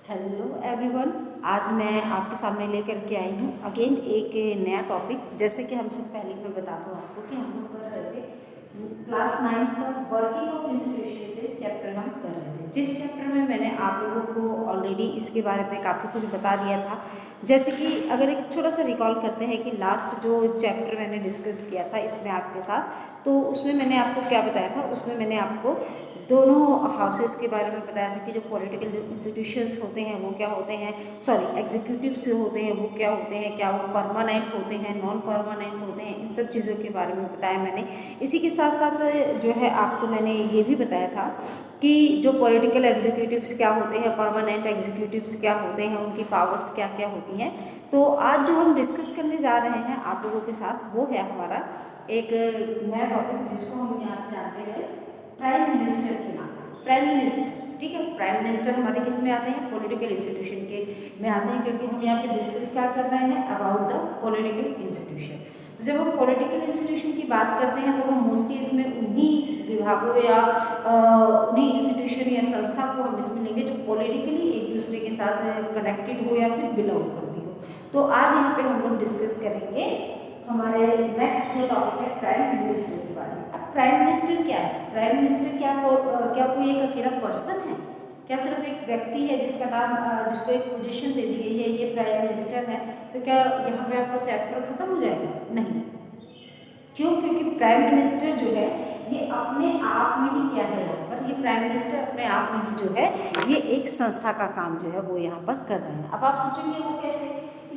Hello everyone. आज मैं आपके सामने लेकर के आई हूँ अगेन एक नया टॉपिक। जैसे कि हमसे पहले मैं बता दूँ आपको कि हम लोग कर रहे थे क्लास 9 का वर्किंग ऑफ इंस्टीट्यूशन से चैप्टर हम कर रहे थे, जिस चैप्टर में मैंने आप लोगों को ऑलरेडी इसके बारे में काफ़ी कुछ बता दिया था। जैसे कि अगर एक छोटा सा रिकॉल करते हैं कि लास्ट जो चैप्टर मैंने डिस्कस किया था इसमें आपके साथ, तो उसमें मैंने आपको क्या बताया था। उसमें मैंने आपको दोनों हाउसेस के बारे में बताया था कि जो पॉलिटिकल जो इंस्टीट्यूशंस होते हैं वो क्या होते हैं, सॉरी एग्जीक्यूटिव्स होते हैं वो क्या होते हैं, क्या वो परमानेंट होते हैं, नॉन परमानेंट होते हैं, इन सब चीज़ों के बारे में बताया मैंने। इसी के साथ साथ जो है आपको मैंने ये भी बताया था कि जो पॉलिटिकल एग्जीक्यूटिव्स क्या होते हैं, परमानेंट एग्जीक्यूटिव्स क्या होते हैं, उनकी पावर्स क्या क्या होती हैं। तो आज जो हम डिस्कस करने जा रहे हैं आप लोगों के साथ वो है हमारा एक नया टॉपिक जिसको हम यहाँ जानते हैं प्राइम मिनिस्टर के नाम से। प्राइम मिनिस्टर, ठीक है। प्राइम मिनिस्टर हमारे किस में आते हैं, पॉलिटिकल इंस्टीट्यूशन के में आते हैं, क्योंकि हम यहाँ पे डिस्कस क्या कर रहे हैं अबाउट द पॉलिटिकल इंस्टीट्यूशन। तो जब हम पॉलिटिकल इंस्टीट्यूशन की बात करते हैं तो हम मोस्टली इसमें उन्हीं विभागों या उन्हीं इंस्टीट्यूशन या संस्था को हम इसमें लेंगे जो पॉलिटिकली एक दूसरे के साथ कनेक्टेड हो या फिर बिलोंग करती हो। तो आज यहाँ पे हम लोग डिस्कस करेंगे हमारे नेक्स्ट जो टॉपिक है प्राइम मिनिस्टर के बारे में। अब प्राइम मिनिस्टर क्या है, प्राइम मिनिस्टर क्या कोई एक अकेला पर्सन है, क्या सिर्फ एक व्यक्ति है जिसका नाम जिसको एक पोजीशन दे दी गई है ये प्राइम मिनिस्टर है, तो क्या यहाँ पे आपका चैप्टर खत्म हो जाएगा? नहीं। क्यों? क्योंकि प्राइम मिनिस्टर जो है ये अपने आप में ही क्या है, यहाँ पर ये प्राइम मिनिस्टर अपने आप में ही जो है ये एक संस्था का काम जो है वो यहाँ पर कर रहे हैं। अब आप सोचेंगे वो कैसे,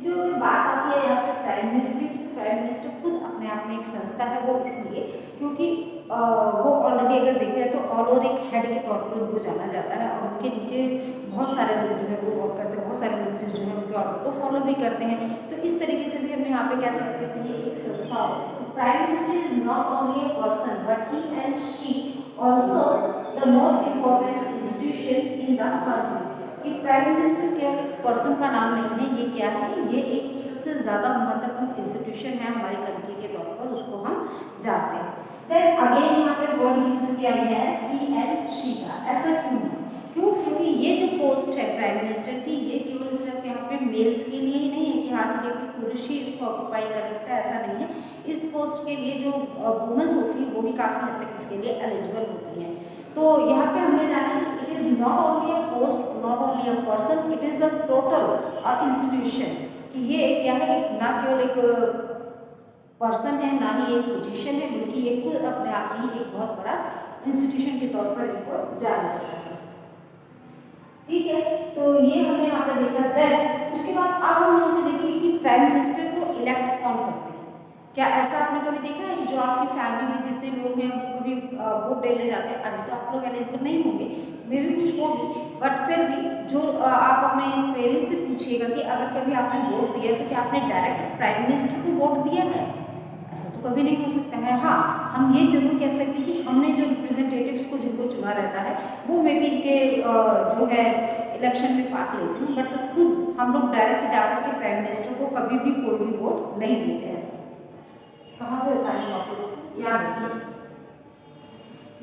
जो बात आती है यहाँ पे प्राइम मिनिस्टर की, प्राइम मिनिस्टर खुद अपने आप में एक संस्था है। वो इसलिए क्योंकि वो ऑलरेडी अगर देखें तो ऑल ओवर एक हेड के तौर पर उनको जाना जाता है और उनके नीचे बहुत सारे लोग जो है वो वर्क करते हैं, बहुत सारे मंत्री जो है उनके ऑर्डर को फॉलो भी करते हैं। तो इस तरीके से भी हम यहाँ पे कह सकते हैं कि ये एक संस्था है। Prime minister is not only a person but he and she also the most important institution in the country. कि प्राइम मिनिस्टर क्या पर्सन का नाम नहीं है, ये क्या है, ये एक सबसे ज़्यादा महत्वपूर्ण इंस्टीट्यूशन है हमारी कंट्री के तौर पर, उसको हम जानते हैं। देन अगेन यहाँ पे वर्ड यूज किया गया है ही एंड शी का। ऐसा क्यों है? क्यों? क्योंकि ये जो पोस्ट है प्राइम मिनिस्टर की ये केवल सिर्फ यहाँ पे मेल्स के लिए ही नहीं है कि हाँ चलिए कोई पुरुष ही इसको ऑक्यूपाई कर सकता है, ऐसा नहीं है। इस पोस्ट के लिए जो वुमेन्स होती है वो भी काफ़ी हद तक इसके लिए एलिजिबल होती हैं। तो यहाँ पे हमने जाना कि it is not only a post, not only a person, it is the total institution. कि ये क्या है, ना केवल एक पर्सन है ना ही एक पोजीशन है, बल्कि ये खुद अपने आप ही एक बहुत बड़ा इंस्टीट्यूशन के तौर पर इनको जाना जाता है। ठीक है, तो ये हमने यहाँ पर देखा। देन उसके बाद अब हम यहाँ पे देखेंगे कि प्राइम मिनिस्टर को इलेक्ट कौन करते हैं। क्या ऐसा आपने कभी देखा है कि जो आपकी फैमिली में जितने लोग हैं वो कभी वोट देने जाते हैं? अभी तो आप लोग एलिजिबल नहीं होंगे, मे भी कुछ होगी, बट फिर भी जो आप अपने पेरेंट्स से पूछिएगा कि अगर कभी आपने वोट दिया तो क्या आपने डायरेक्ट प्राइम मिनिस्टर को वोट दिया है? ऐसा तो कभी नहीं हो सकता है। हाँ, हम ये जरूर कह सकते हैं कि हमने जो रिप्रेजेंटेटिव्स को जिनको चुना रहता है वो मे भी इनके जो है इलेक्शन में पार्ट लेते हैं, बट खुद हम लोग डायरेक्ट जाकर के प्राइम मिनिस्टर को कभी भी कोई भी वोट नहीं देते हैं। कहाँ पे बताएंगे आप लोग, याद रखिए।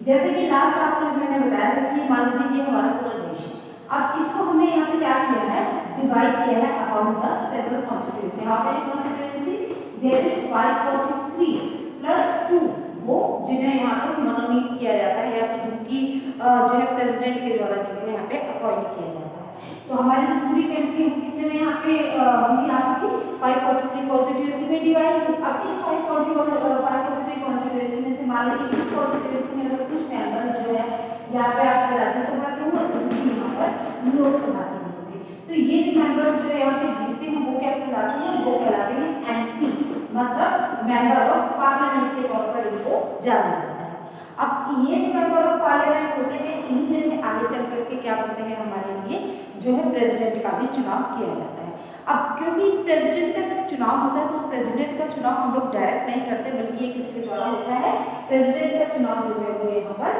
जैसे कि लास्ट आपको मैंने बताया था कि मान लीजिए कि हमारा पूरा देश है। अब इसको हमने यहाँ पे क्या किया है, डिवाइड किया है about the several constituency. How many constituency? There is 543 plus 2 वो जिन्हें यहाँ पर मनोनीत किया जाता है, यहाँ पे जिनकी जो है प्रेसिडेंट के द्वारा जिनको यहाँ पे अपॉइंट किया जाता है। तो हमारी जो पूरी कंट्री कितने में यहाँ पे होगी आपकी 543 कॉन्स्टिट्यूएंसी में डिवाइड। अब इस 543 कॉन्स्टिट्यूएंसी में से मान लीजिए इस कॉन्स्टिट्यूएंसी में अगर कुछ मेंबर्स जो है यहाँ पे आपके राज्यसभा के होंगे तो कुछ यहाँ पर लोकसभा के होंगे। तो ये जो मेंबर्स जो यहाँ पे जीते हैं वो क्या कहलाते हैं, वो कहलाते हैं एमपी, मतलब मेंबर ऑफ पार्लियामेंट के तौर पर इनको जाना जाता है। अब ये जो मेंबर ऑफ पार्लियामेंट होते हैं इनमें से आगे चल करके क्या होते हैं, हमारे लिए जो है प्रेसिडेंट का भी चुनाव किया जाता है। अब क्योंकि प्रेसिडेंट का जब चुनाव होता है तो प्रेसिडेंट का चुनाव हम लोग डायरेक्ट नहीं करते, बल्कि ये किसके द्वारा होता है, प्रेसिडेंट का चुनाव जो है वो यहाँ पर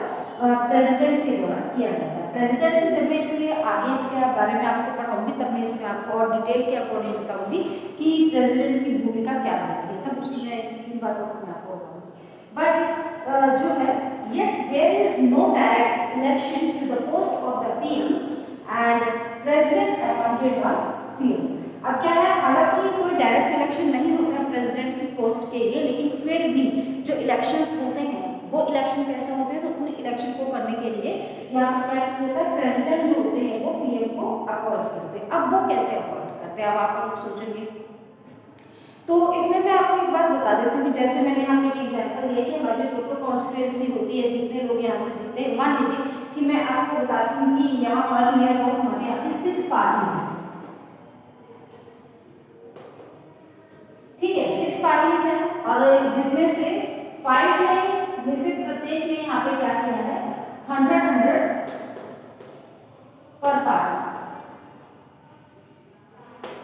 प्रेसिडेंट के द्वारा किया जाता है। प्रेसिडेंट जब मैं इसलिए आगे इसके बारे में आपको पढ़ाऊंगी तब मैं इसमें आपको और डिटेल के अकॉर्डिंग बताऊंगी कि प्रेसिडेंट की भूमिका क्या रहती है, तब उसमें इन बातों को मैं आपको बताऊंगी। बट जो है yet there is no direct election to the post of the PM and president appointed by PM. अब क्या है, हालांकि कोई डायरेक्ट इलेक्शन नहीं होता है प्रेसिडेंट की पोस्ट के लिए, लेकिन फिर भी जो इलेक्शंस होते हैं वो इलेक्शन कैसे होते हैं, तो उन इलेक्शन को करने के लिए यहाँ पर क्या किया जाता है, प्रेसिडेंट जो होते हैं वो पीएम को अपॉइंट करते हैं। अब वो कैसे अपॉइंट करते हैं, अब आप लोग सोचेंगे, तो इसमें मैं आपको एक बात बता देती हूँ। जैसे मैंने यहाँ पे एक एग्जांपल दिया कि हमारी टोटल कॉन्स्टिट्यूएंसी होती है, जितने लोग यहाँ से जीते हैं, मान लीजिए कि मैं आपको बताती हूँ कि यहाँ पर नियर अबाउट हमारे यहाँ पे 6 पार्टीज हैं, ठीक है, 6 पार्टीज हैं, और जिसमें से 5 ने में से प्रत्येक ने यहाँ पे क्या किया है, 100 पर पार्टी,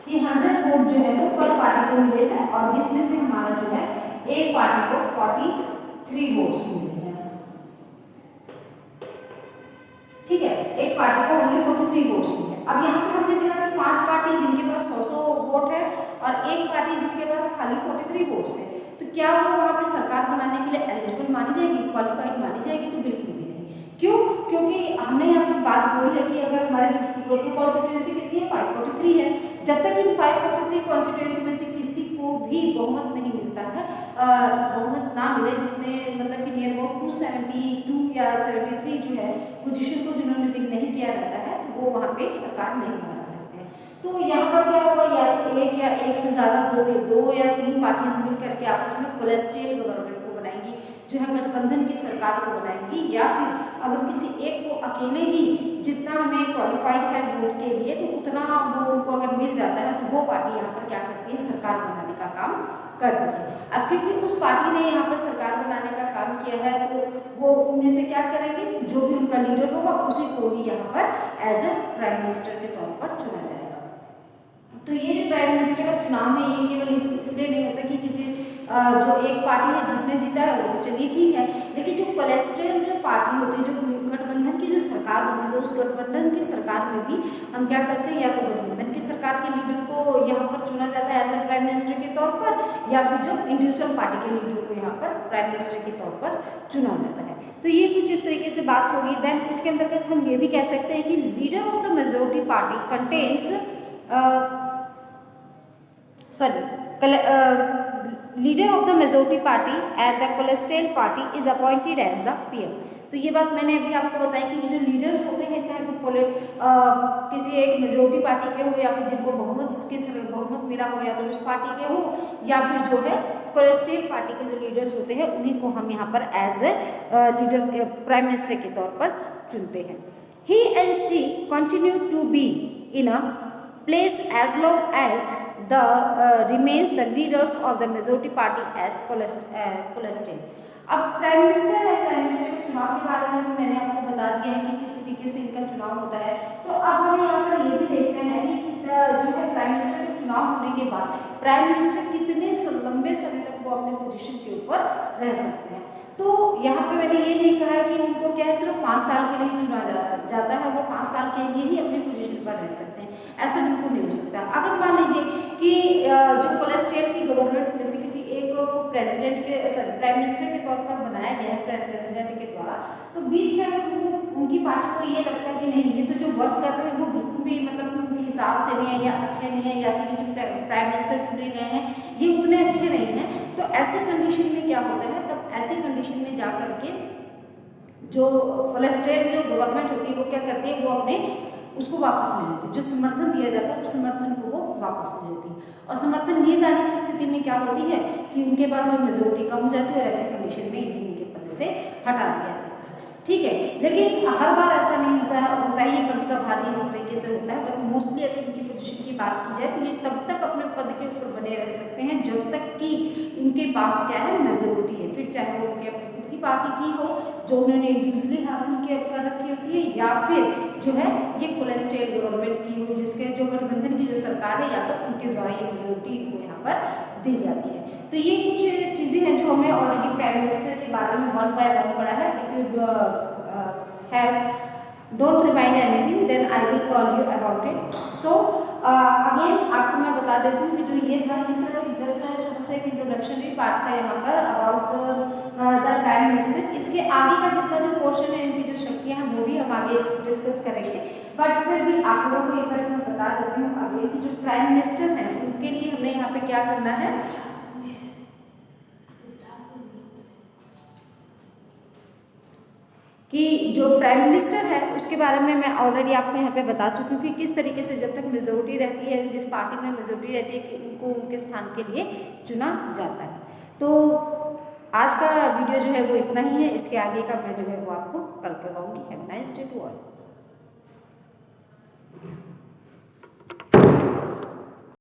ये 100 वोट जो है वो पर पार्टी को मिले हैं, और जिसमें से हमारा जो है एक पार्टी को 43 वोट्स मिले हैं, ठीक है, एक पार्टी को ओनली 43 वोट्स मिले। अब यहाँ पे हमने देखा कि 5 पार्टी जिनके पास 100 वोट है और एक पार्टी जिसके पास खाली 43 वोट्स है, तो क्या वो वहाँ पे सरकार बनाने के लिए एलिजिबल मानी जाएगी, क्वालिफाइड मानी जाएगी? तो बिल्कुल भी नहीं। क्यों? क्योंकि हमने यहाँ पे बात बोली है कि अगर हमारी टोटल कॉन्स्टिट्यूएंसी कितनी है, 543 है, जब तक इन 543 कॉन्स्टिट्यूएंसी में से किसी को भी बहुमत नहीं मिलता है, बहुमत ना मिले, जिसने मतलब कि नियर अबाउट 272 या 73 जो है पोजीशन को जिन्होंने विन नहीं किया रहता है, तो वो वहाँ पे सरकार नहीं बना सकते हैं। तो यहाँ पर क्या होगा, या तो एक या एक से ज़्यादा दो या तीन पार्टीज मिल करके आपस में कोलेस्ट्रियल गवर्नमेंट को बनाएंगी, जो है गठबंधन की सरकार को बनाएंगी, या फिर अगर किसी एक को अकेले ही जितना हमें क्वालिफाइड है वोट के लिए तो उतना वो उनको अगर मिल जाता है, तो वो पार्टी यहाँ पर क्या करती है, सरकार बनाने का काम करती है। अब क्योंकि उस पार्टी ने यहाँ पर सरकार बनाने का काम किया है, तो वो उनमें से क्या करेंगे, जो भी उनका लीडर होगा उसी को ही यहाँ पर एज ए प्राइम मिनिस्टर के तौर पर चुना जाएगा। तो ये जो प्राइम मिनिस्टर का चुनाव है, ये केवल इसलिए नहीं होता कि किसी जो एक पार्टी है जिसने जीता है वो तो चलिए ठीक है, लेकिन जो कोलेस्ट्रियल जो पार्टी होती है, जो गठबंधन की जो सरकार होती है, तो उस गठबंधन की सरकार में भी हम क्या करते हैं, या तो गठबंधन की सरकार के लीडर को यहाँ पर चुना जाता है एज ए प्राइम मिनिस्टर के तौर पर, या फिर जो इंडिविजुअल पार्टी के लीडर को यहाँ पर प्राइम मिनिस्टर के तौर पर चुना जाता है। तो ये कुछ इस तरीके से बात होगी। देन इसके अंतर्गत हम ये भी कह सकते हैं कि leader of the majority party contains leader of the majority party and the coalition party is appointed as the PM. तो ये बात मैंने अभी आपको बताई कि जो लीडर्स होते हैं, चाहे वो किसी एक मेजोरिटी पार्टी के हो, या फिर जिनको बहुमत मिला हो, या तो उस पार्टी के हो, या फिर जो है कोलेस्ट्रियल पार्टी के जो लीडर्स होते हैं, उन्हीं को हम यहाँ पर एज ए लीडर के प्राइम मिनिस्टर के तौर पर चुनते हैं। He and she continue to be in a place as long as the remains the leaders of the majority party as coalition। अब प्राइम मिनिस्टर है, प्राइम मिनिस्टर के चुनाव के बारे में भी मैंने आपको बता दिया है कि किस तरीके से इनका चुनाव होता है। तो अब हम यहाँ पर ये भी देखते हैं कि जो है प्राइम मिनिस्टर का चुनाव होने के बाद प्राइम मिनिस्टर कितने लंबे समय तक वो अपने पोजीशन के ऊपर रह सकते हैं। तो यहाँ पे मैंने ये नहीं कहा है कि उनको क्या है सिर्फ 5 साल के लिए चुना जाता है, वो 5 साल के लिए ही अपनी पोजीशन पर रह सकते हैं, ऐसा बिल्कुल नहीं हो सकता। अगर मान लीजिए कि जो कोलेस्ट्रियल की गवर्नमेंट में से किसी एक को प्रेसिडेंट के प्राइम मिनिस्टर के तौर पर बनाया गया है प्रेसिडेंट के द्वारा, तो बीच में अगर उनकी पार्टी को ये लगता है कि नहीं, ये तो जो वर्क कर रहे हैं वो बिल्कुल भी मतलब उनके हिसाब से नहीं है, या अच्छे नहीं है, या तो ये जो प्राइम मिनिस्टर चुने गए हैं ये उतने अच्छे नहीं हैं, तो ऐसे कंडीशन में क्या होता है, तब ऐसे कंडीशन में जा करके जो कोलेस्ट्रियल जो गवर्नमेंट होती है वो क्या करती है, वो अपने उसको वापस ले लेती है, जो समर्थन दिया जाता है उस समर्थन को वो वापस ले लेती है। और समर्थन लिए जाने की स्थिति में क्या होती है कि उनके पास जो मेजोरिटी कम हो जाती है, और ऐसी कंडीशन में इन्हें उनके पद से हटा दिया जाता है, ठीक है। लेकिन हर बार ऐसा नहीं होता है, ये कभी कभार ही इस तरीके से होता है, पर मोस्टली अगर उनकी पोजीशन की बात की जाए तो ये तब तक अपने पद के ऊपर बने रह सकते हैं जब तक कि उनके पास क्या है, मेजोरिटी है, फिर चाहे वो उनके अपनी खुद की पार्टी की हो जो उन्होंने इंडिविजुअली हासिल कर रखी होती है, या फिर जो है ये कोलेस्ट्रियल गवर्नमेंट की हो जिसके जो गठबंधन की जो सरकार है, या तो उनके द्वारा ये मेजोरिटी को यहाँ पर दी जाती है। तो ये कुछ चीज़ें हैं जो हमें ऑलरेडी प्राइम मिनिस्टर के बारे में 1 by 1 पढ़ा है। If you have don't remind anything then I will call you about it. So again आपको मैं बता देती हूँ कि जो ये था इस तरह की जस्ट छोटा सा एक इंट्रोडक्शनरी पार्ट था यहाँ पर अबाउट द प्राइम मिनिस्टर। इसके आगे का जितना जो पोर्शन है, इनकी जो शक्तियाँ हैं वो भी हम आगे डिस्कस करेंगे। बट फिर भी आप लोगों को एक बार मैं बता देती हूँ, अगले की जो प्राइम मिनिस्टर है उनके लिए हमें यहाँ पे क्या करना है, कि जो प्राइम मिनिस्टर है उसके बारे में मैं ऑलरेडी आपको यहाँ पे बता चुकी हूँ कि किस तरीके से जब तक मेजोरिटी रहती है, जिस पार्टी में मेजोरिटी रहती है कि उनको उनके स्थान के लिए चुना जाता है। तो आज का वीडियो जो है वो इतना ही है, इसके आगे का मैं जो है वो आपको कल करवाऊंगी। Have a nice day to all.